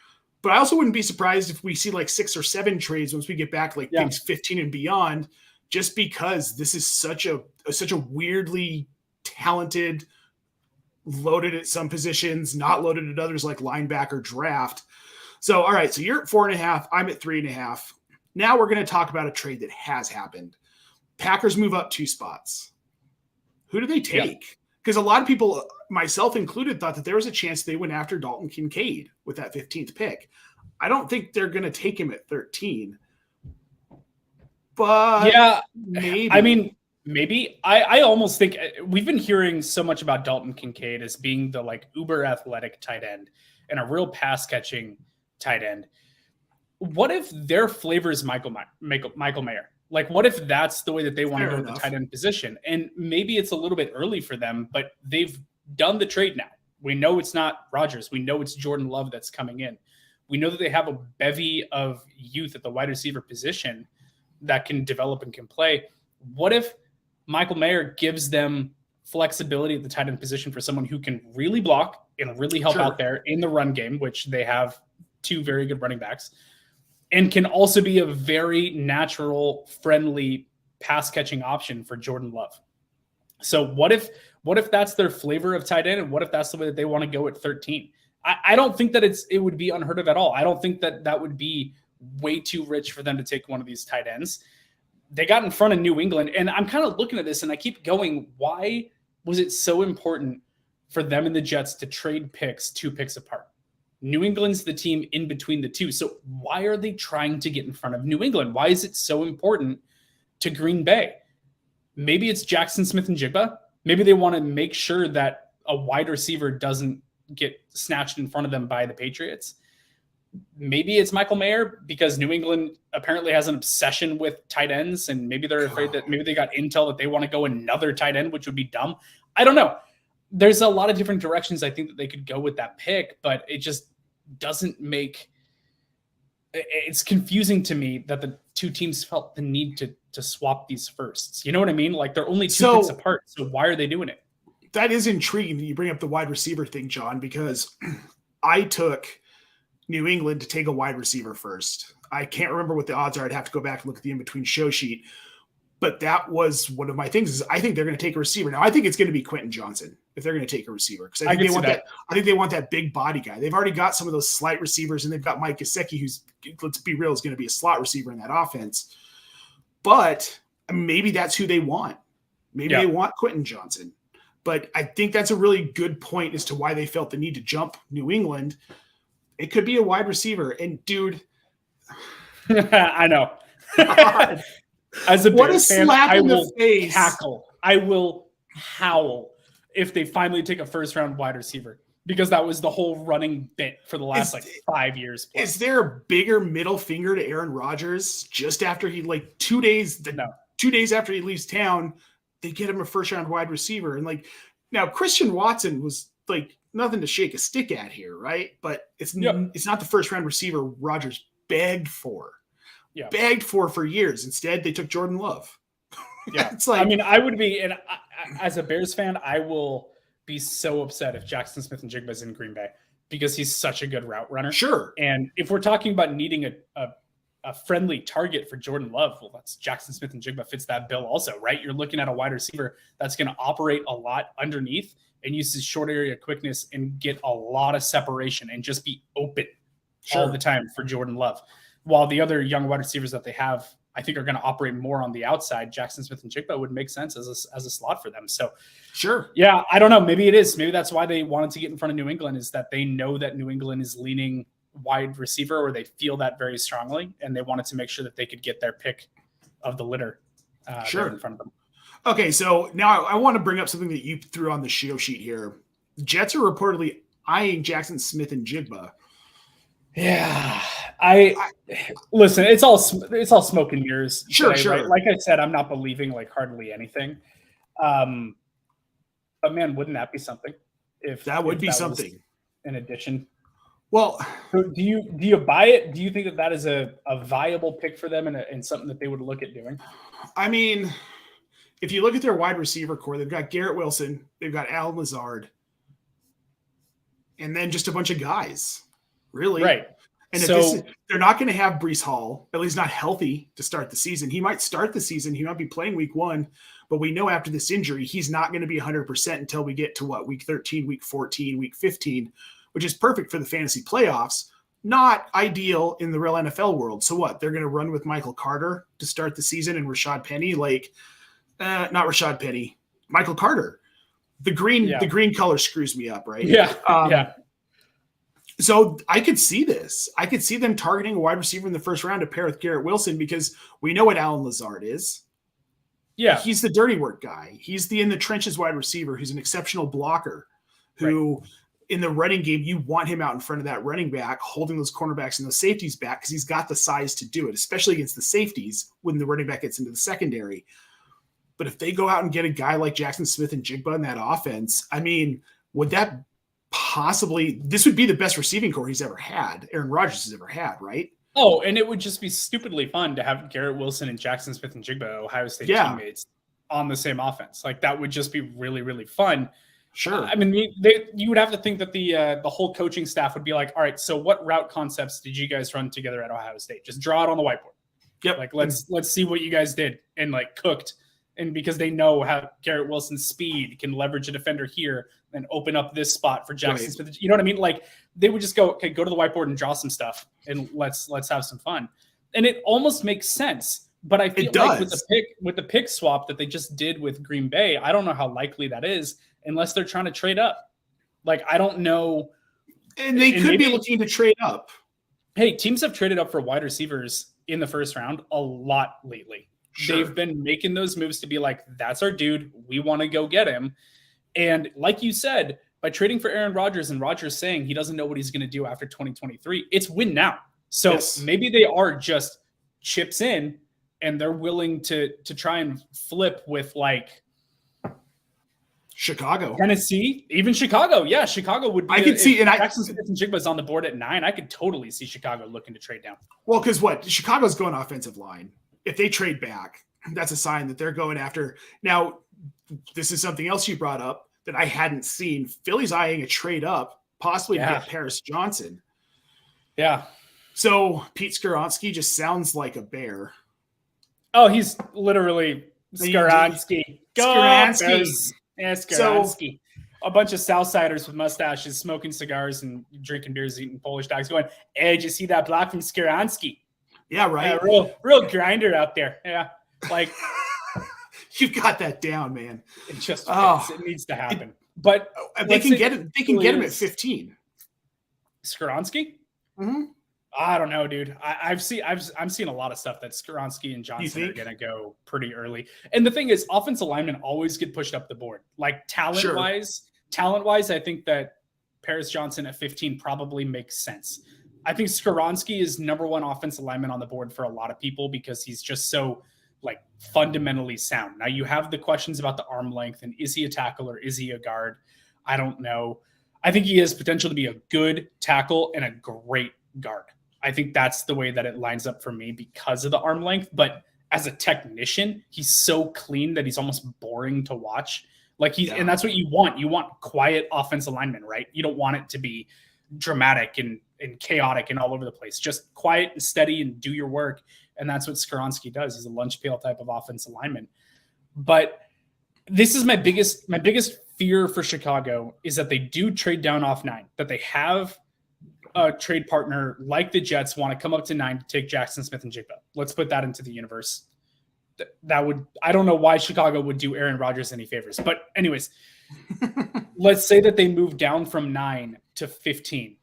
But I also wouldn't be surprised if we see like 6 or 7 trades once we get back, like picks 15 and beyond, just because this is such a weirdly talented, loaded at some positions, not loaded at others like linebacker draft. So, all right. So you're at 4.5. I'm at 3.5. Now we're going to talk about a trade that has happened. Packers move up 2 spots. Who do they take? Because a lot of people, myself included, thought that there was a chance they went after Dalton Kincaid with that 15th pick. I don't think they're going to take him at 13. But yeah, maybe. I mean, maybe. I almost think we've been hearing so much about Dalton Kincaid as being the like uber athletic tight end and a real pass catching tight end. What if their flavor is Michael Mayer? Like, what if that's the way that they want to go with the tight end position? And maybe it's a little bit early for them, but they've done the trade now. We know it's not Rodgers. We know it's Jordan Love that's coming in. We know that they have a bevy of youth at the wide receiver position that can develop and can play. What if Michael Mayer gives them flexibility at the tight end position for someone who can really block and really help out there in the run game, which they have 2 very good running backs, and can also be a very natural, friendly pass-catching option for Jordan Love. So what if that's their flavor of tight end, and what if that's the way that they want to go at 13? I don't think that it would be unheard of at all. I don't think that would be way too rich for them to take one of these tight ends. They got in front of New England, and I'm kind of looking at this, and I keep going, why was it so important for them and the Jets to trade picks 2 picks apart? New England's the team in between the two. So why are they trying to get in front of New England? Why is it so important to Green Bay? Maybe it's Jackson Smith-Njigba. Maybe they want to make sure that a wide receiver doesn't get snatched in front of them by the Patriots. Maybe it's Michael Mayer because New England apparently has an obsession with tight ends, and maybe they're afraid that maybe they got intel that they want to go another tight end, which would be dumb. I don't know. There's a lot of different directions I think that they could go with that pick, but it just doesn't make – it's confusing to me that the two teams felt the need to swap these firsts. You know what I mean? Like they're only two picks apart, so why are they doing it? That is intriguing that you bring up the wide receiver thing, John, because I took New England to take a wide receiver first. I can't remember what the odds are. I'd have to go back and look at the in-between show sheet. But that was one of my things is I think they're going to take a receiver. Now, I think it's going to be Quentin Johnson if they're going to take a receiver because I think they want that. I think they want that big body guy. They've already got some of those slight receivers, and they've got Mike Gesicki, who's, let's be real, is going to be a slot receiver in that offense. But maybe that's who they want. Maybe they want Quentin Johnson. But I think that's a really good point as to why they felt the need to jump New England. It could be a wide receiver. And, dude. I know. As a what Bears a fan, slap in I will the face. Cackle. I will howl if they finally take a first-round wide receiver because that was the whole running bit for the last 5 years. Plus. Is there a bigger middle finger to Aaron Rodgers just after he 2 days after he leaves town, they get him a first-round wide receiver. And now Christian Watson was nothing to shake a stick at here, right? But it's not the first-round receiver Rodgers begged for. Begged for years. Instead, they took Jordan Love. Yeah. I would be, and as a Bears fan, I will be so upset if Jackson Smith-Njigba is in Green Bay because he's such a good route runner. Sure. And if we're talking about needing a friendly target for Jordan Love, well, that's Jackson Smith-Njigba fits that bill also, right? You're looking at a wide receiver that's going to operate a lot underneath and use his short area quickness and get a lot of separation and just be open all the time for Jordan Love. While the other young wide receivers that they have, I think, are going to operate more on the outside. Jackson Smith-Njigba would make sense as a slot for them. So, yeah, I don't know. Maybe it is. Maybe that's why they wanted to get in front of New England is that they know that New England is leaning wide receiver, or they feel that very strongly, and they wanted to make sure that they could get their pick of the litter in front of them. Okay, so now I want to bring up something that you threw on the show sheet here. Jets are reportedly eyeing Jackson Smith-Njigba. Yeah, I listen. It's all smoke and mirrors. Sure. Right? Like I said, I'm not believing hardly anything. But man, wouldn't that be something? If that be something. In addition, well, so do you buy it? Do you think that is a viable pick for them and something that they would look at doing? I mean, if you look at their wide receiver core, they've got Garrett Wilson, they've got Allen Lazard, and then just a bunch of guys. Really? Right. And if they're not going to have Breece Hall, at least not healthy to start the season. He might start the season. He might be playing week 1, but we know after this injury, he's not going to be 100% until we get to week 13, week 14, week 15, which is perfect for the fantasy playoffs. Not ideal in the real NFL world. So what? They're going to run with Michael Carter to start the season and Rashad Penny? Not Rashad Penny, Michael Carter. The green color screws me up, right? Yeah. So I could see this. I could see them targeting a wide receiver in the first round to pair with Garrett Wilson because we know what Allen Lazard is. Yeah. He's the dirty work guy. He's the in the trenches wide receiver who's an exceptional blocker who in the running game, you want him out in front of that running back, holding those cornerbacks and those safeties back because he's got the size to do it, especially against the safeties when the running back gets into the secondary. But if they go out and get a guy like Jackson Smith-Njigba in that offense, I mean, would that possibly, this would be the best receiving core he's ever had, Aaron Rodgers has ever had, right? Oh, and it would just be stupidly fun to have Garrett Wilson and Jackson Smith-Njigba, Ohio State teammates, on the same offense. That would just be really, really fun. Sure. I mean, you would have to think that the whole coaching staff would be like, all right, so what route concepts did you guys run together at Ohio State? Just draw it on the whiteboard. Yep. Let's see what you guys did and cooked. And because they know how Garrett Wilson's speed can leverage a defender here and open up this spot for Jackson Smith. You know what I mean? They would just go to the whiteboard and draw some stuff and let's have some fun. And it almost makes sense. But I feel like with the pick swap that they just did with Green Bay, I don't know how likely that is unless they're trying to trade up. I don't know. And they could be looking to trade up. Hey, teams have traded up for wide receivers in the first round a lot lately. Sure. They've been making those moves to be like, that's our dude. We want to go get him. And like you said, by trading for Aaron Rodgers and Rodgers saying he doesn't know what he's going to do after 2023, it's win now. So maybe they are just chips in and they're willing to try and flip with like Chicago, Tennessee, even Chicago. Yeah, Chicago would be. I could see, and Jackson Smith and Jigba's on the board at 9. I could totally see Chicago looking to trade down. Well, because Chicago's going offensive line. If they trade back, that's a sign that they're going after. Now, this is something else you brought up that I hadn't seen. Philly's eyeing a trade up, possibly to get Paris Johnson. Yeah. So Pete Skoronski just sounds like a bear. Oh, he's literally Skoronski. Skoronski. Yeah, Skoronski. A bunch of Southsiders with mustaches, smoking cigars and drinking beers, eating Polish dogs, going, "Hey, did you see that block from Skoronski?" Yeah, right. Real grinder out there. Yeah, like you've got that down, man. It just it needs to happen. But they can get it. They can get him at 15. Skoronski? Mm-hmm. I don't know, dude. I'm seeing a lot of stuff that Skoronski and Johnson are going to go pretty early. And the thing is, offensive linemen always get pushed up the board. Like talent-wise, I think that Paris Johnson at 15 probably makes sense. I think Skoronski is number one offensive lineman on the board for a lot of people because he's just so like fundamentally sound. Now you have the questions about the arm length and is he a tackle or is he a guard? I don't know. I think he has potential to be a good tackle and a great guard. I think that's the way that it lines up for me because of the arm length. But as a technician, he's so clean that he's almost boring to watch. Like and that's what you want. You want quiet offensive linemen, right? You don't want it to be dramatic and chaotic and all over the place. Just quiet and steady and do your work. And that's what Skoronski does. He's a lunch pail type of offensive lineman. But this is my biggest fear for Chicago is that they do trade down off 9, that they have a trade partner like the Jets want to come up to 9 to take Jackson Smith and Jigba. Let's put that into the universe. That would, I don't know why Chicago would do Aaron Rodgers any favors, but anyways, let's say that they move down from 9 to 15.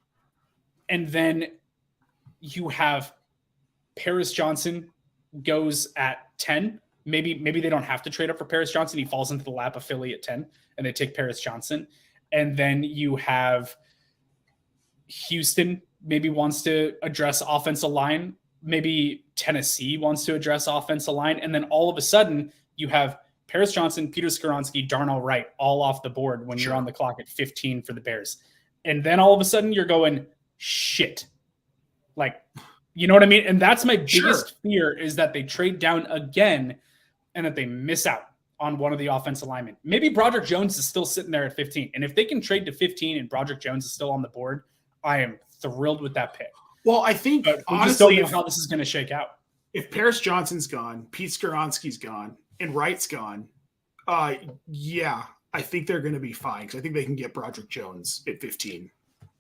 And then you have Paris Johnson goes at 10. Maybe they don't have to trade up for Paris Johnson. He falls into the lap of Philly at 10 and they take Paris Johnson. And then you have Houston maybe wants to address offensive line. Maybe Tennessee wants to address offensive line. And then all of a sudden you have Paris Johnson, Peter Skoronski, Darnell Wright, all off the board when you're on the clock at 15 for the Bears. And then all of a sudden you're going, shit. Like, you know what I mean? And that's my biggest fear is that they trade down again and that they miss out on one of the offensive linemen. Maybe Broderick Jones is still sitting there at 15. And if they can trade to 15 and Broderick Jones is still on the board, I am thrilled with that pick. Well, I think but we honestly, just don't know how this is going to shake out. If Paris Johnson's gone, Pete Skoronski's gone, and Wright's gone, I think they're going to be fine because I think they can get Broderick Jones at 15.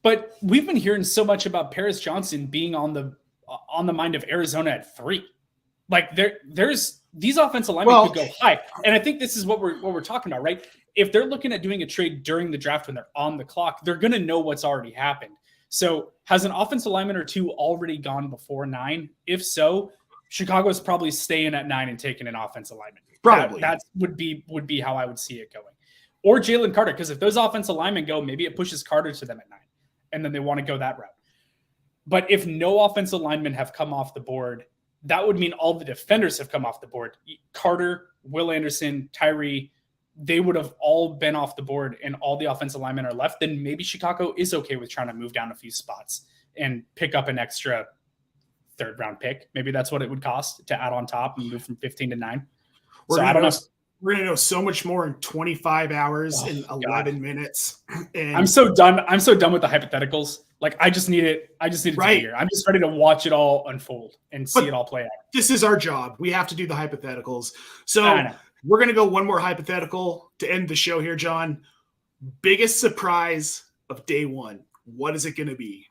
But we've been hearing so much about Paris Johnson being on the mind of Arizona at 3. Like there's these offensive linemen could go high, and I think this is what we're talking about, right? If they're looking at doing a trade during the draft when they're on the clock, they're going to know what's already happened. So has an offensive lineman or two already gone before 9? If so, Chicago's probably staying at 9 and taking an offensive lineman. Probably that would be how I would see it going. Or Jalen Carter, because if those offensive linemen go, maybe it pushes Carter to them at 9, and then they want to go that route. But if no offensive linemen have come off the board, that would mean all the defenders have come off the board. Carter, Will Anderson, Tyree, they would have all been off the board and all the offensive linemen are left. Then maybe Chicago is okay with trying to move down a few spots and pick up an extra 3rd round pick. Maybe that's what it would cost to add on top and move from 15 to 9. I don't know. We're going to know so much more in 25 hours and 11 minutes. And I'm so done. I'm so done with the hypotheticals. Like I just need it to be here. I'm just ready to watch it all unfold and see it all play out. This is our job. We have to do the hypotheticals. So we're going to go one more hypothetical to end the show here, John. Biggest surprise of day 1. What is it going to be?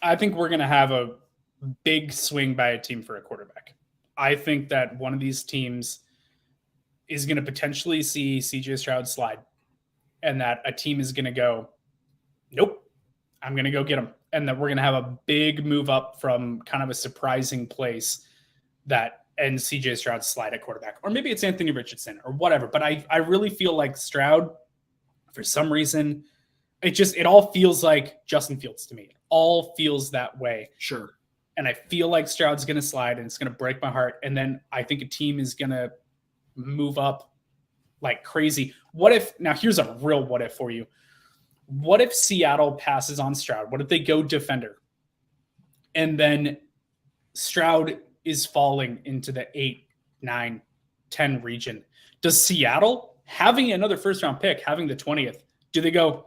I think we're going to have a big swing by a team for a quarterback. I think that one of these teams is going to potentially see CJ Stroud slide and that a team is going to go, nope, I'm going to go get him. And that we're going to have a big move up from kind of a surprising place that ends CJ Stroud's slide at quarterback. Or maybe it's Anthony Richardson or whatever. But I really feel like Stroud, for some reason, it all feels like Justin Fields to me. It all feels that way. Sure. And I feel like Stroud's going to slide and it's going to break my heart. And then I think a team is going to move up like crazy. Now here's a real what if for you. What if Seattle passes on Stroud? What if they go defender? And then Stroud is falling into the 8, 9, 10 region. Does Seattle, having another first round pick, having the 20th, do they go,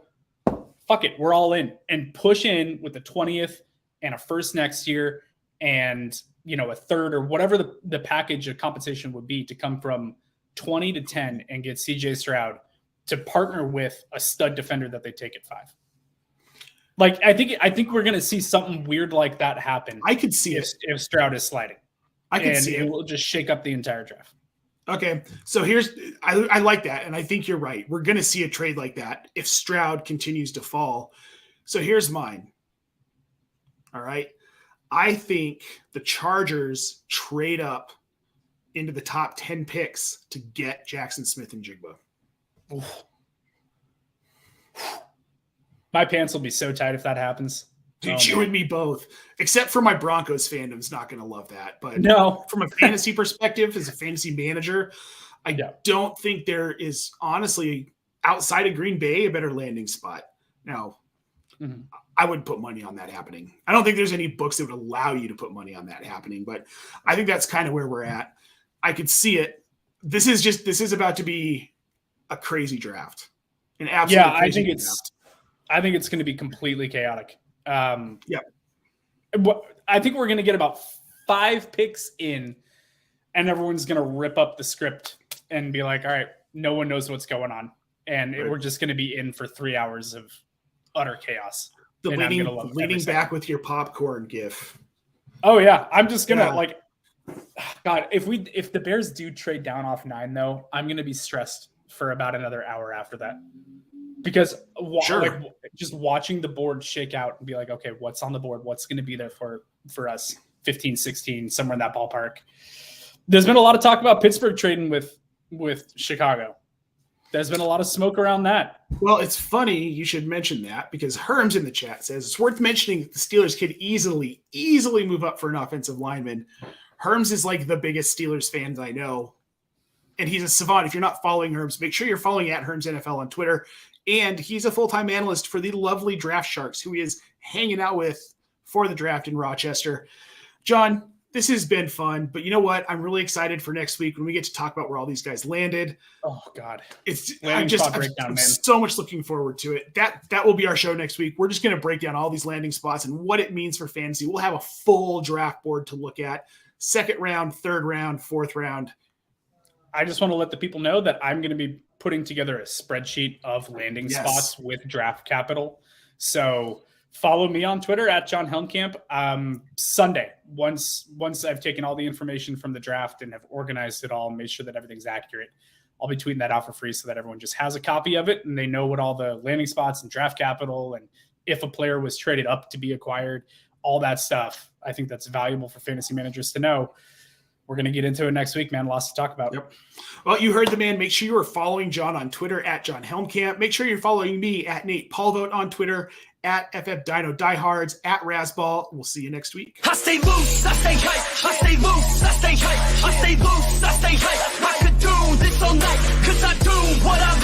fuck it, we're all in, and push in with the 20th and a first next year and, a third or whatever the package of compensation would be to come from 20 to 10 and get CJ Stroud to partner with a stud defender that they take at 5? Like, I think we're going to see something weird like that happen. I could see if Stroud is sliding. I can see it. It will just shake up the entire draft. Okay, so I like that, and I think you're right. We're going to see a trade like that if Stroud continues to fall. So here's mine. All right. I think the Chargers trade up into the top 10 picks to get Jackson Smith and Jigba. Oof. My pants will be so tight if that happens. Dude, you and me both. Except for my Broncos fandom's not going to love that. But no, from a fantasy perspective, as a fantasy manager, I don't think there is, honestly, outside of Green Bay, a better landing spot. Now, I wouldn't put money on that happening. I don't think there's any books that would allow you to put money on that happening. But I think that's kind of where we're at. I could see it. This is about to be a crazy draft. An absolute I think it's going to be completely chaotic. I think we're going to get about 5 picks in, and everyone's going to rip up the script and be like, all right, no one knows what's going on. And we're just going to be in for 3 hours of utter chaos. The leaning back with your popcorn gif. Oh yeah. I'm just going to God, if the Bears do trade down off 9 though, I'm going to be stressed for about another hour after that. Because just watching the board shake out and be like, okay, what's on the board? What's going to be there for us? 15, 16, somewhere in that ballpark. There's been a lot of talk about Pittsburgh trading with Chicago. There's been a lot of smoke around that. Well, it's funny you should mention that because Herms in the chat says it's worth mentioning that the Steelers could easily move up for an offensive lineman. Herms is like the biggest Steelers fan I know. And he's a savant. If you're not following Herms, make sure you're following at Herms NFL on Twitter. And he's a full-time analyst for the lovely Draft Sharks, who he is hanging out with for the draft in Rochester. John, this has been fun, but you know what? I'm really excited for next week when we get to talk about where all these guys landed. Oh God. I'm so much looking forward to it. That will be our show next week. We're just going to break down all these landing spots and what it means for fantasy. We'll have a full draft board to look at. 2nd round, 3rd round, 4th round. I just want to let the people know that I'm going to be putting together a spreadsheet of landing spots with draft capital. So follow me on Twitter at John Helmkamp. Sunday, once I've taken all the information from the draft and have organized it all and made sure that everything's accurate, I'll be tweeting that out for free so that everyone just has a copy of it and they know what all the landing spots and draft capital and if a player was traded up to be acquired, all that stuff. I think that's valuable for fantasy managers to know. We're going to get into it next week, man. Lots to talk about. Yep. Well, you heard the man. Make sure you are following John on Twitter at John Helmkamp. Make sure you're following me at Nate Paulvote on Twitter, at FF Dino Diehards, at Rasball. We'll see you next week. I stay loose, I stay hype. I stay loose, I stay hype. I stay loose, I stay hype. I could do this all night, 'cause I do what I